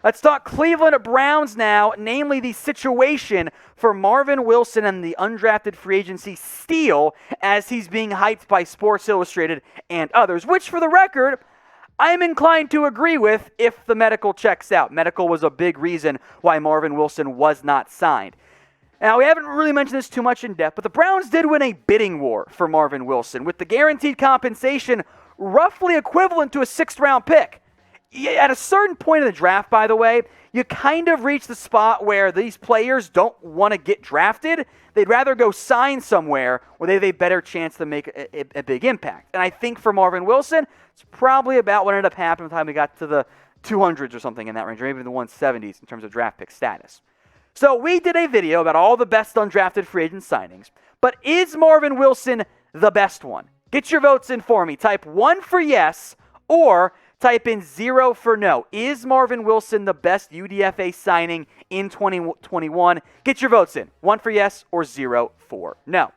Let's talk Cleveland Browns now, namely the situation for Marvin Wilson and the undrafted free agency steal as he's being hyped by Sports Illustrated and others, which for the record, I'm inclined to agree with if the medical checks out. Medical was a big reason why Marvin Wilson was not signed. Now, we haven't really mentioned this too much in depth, but the Browns did win a bidding war for Marvin Wilson, with the guaranteed compensation roughly equivalent to a 6th-round pick. At a certain point in the draft, by the way, you kind of reach the spot where these players don't want to get drafted. They'd rather go sign somewhere where they have a better chance to make a big impact. And I think for Marvin Wilson, it's probably about what ended up happening by the time we got to the 200s or something in that range, or maybe the 170s in terms of draft pick status. So we did a video about all the best undrafted free agent signings, but is Marvin Wilson the best one? Get your votes in for me. Type 1 for yes, or type in 0 for no. Is Marvin Wilson the best UDFA signing in 2021? Get your votes in. 1 for yes or 0 for no.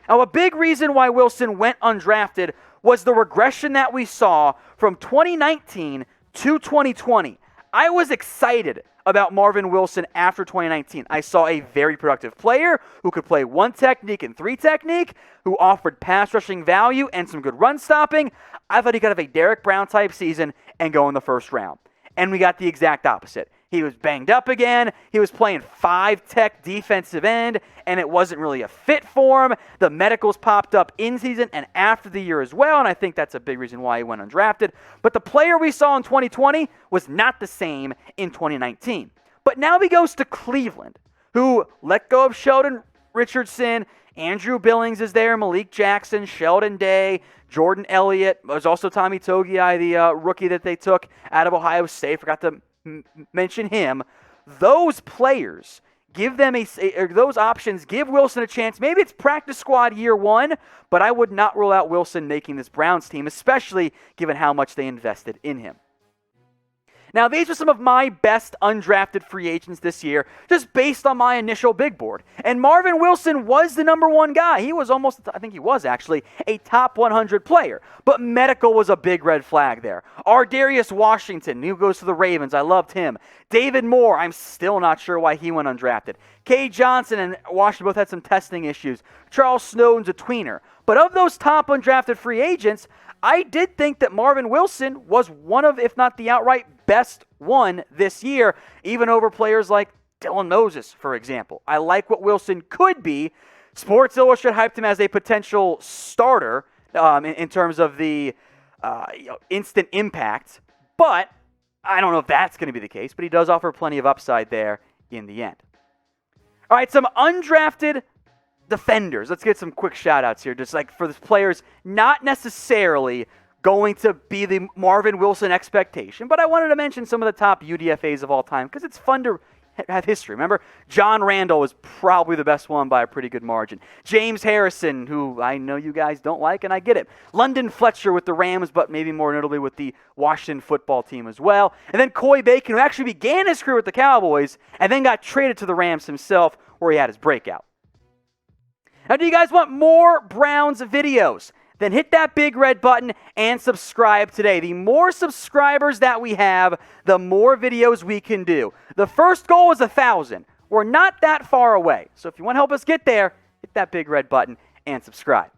Now, a big reason why Wilson went undrafted was the regression that we saw from 2019 to 2020. I was excited about Marvin Wilson after 2019. I saw a very productive player who could play 1 technique and 3 technique, who offered pass rushing value and some good run stopping. I thought he could have a Derek Brown type season and go in the first round. And we got the exact opposite. He was banged up again. He was playing 5-tech defensive end, and it wasn't really a fit for him. The medicals popped up in season and after the year as well, and I think that's a big reason why he went undrafted. But the player we saw in 2020 was not the same in 2019. But now he goes to Cleveland, who let go of Sheldon Richardson. Andrew Billings is there, Malik Jackson, Sheldon Day, Jordan Elliott. There's also Tommy Togiai, the rookie that they took out of Ohio State. Forgot to mention him. Those players give them those options give Wilson a chance. Maybe it's practice squad year 1, but I would not rule out Wilson making this Browns team, especially given how much they invested in him. Now, these are some of my best undrafted free agents this year, just based on my initial big board. And Marvin Wilson was the number 1 guy. He was actually a top 100 player. But medical was a big red flag there. Darius Washington, who goes to the Ravens, I loved him. David Moore, I'm still not sure why he went undrafted. Kay Johnson and Washington both had some testing issues. Charles Snowden's a tweener. But of those top undrafted free agents, I did think that Marvin Wilson was one of, if not the outright best one this year, even over players like Dylan Moses, for example. I like what Wilson could be. Sports Illustrated hyped him as a potential starter in terms of the instant impact, but I don't know if that's going to be the case, but he does offer plenty of upside there in the end. All right, some undrafted defenders. Let's get some quick shout-outs here, just like for the players not necessarily going to be the Marvin Wilson expectation, but I wanted to mention some of the top UDFA'S of all time because it's fun to have history. Remember, John Randall was probably the best one by a pretty good margin. James Harrison, who I know you guys don't like, and I get it. London Fletcher with the Rams, but maybe more notably with the Washington football team as well. And then Coy Bacon, who actually began his career with the Cowboys and then got traded to the Rams himself, where he had his breakout. Now, do you guys want more Browns videos? Then hit that big red button and subscribe today. The more subscribers that we have, the more videos we can do. The first goal is 1,000. We're not that far away. So if you want to help us get there, hit that big red button and subscribe.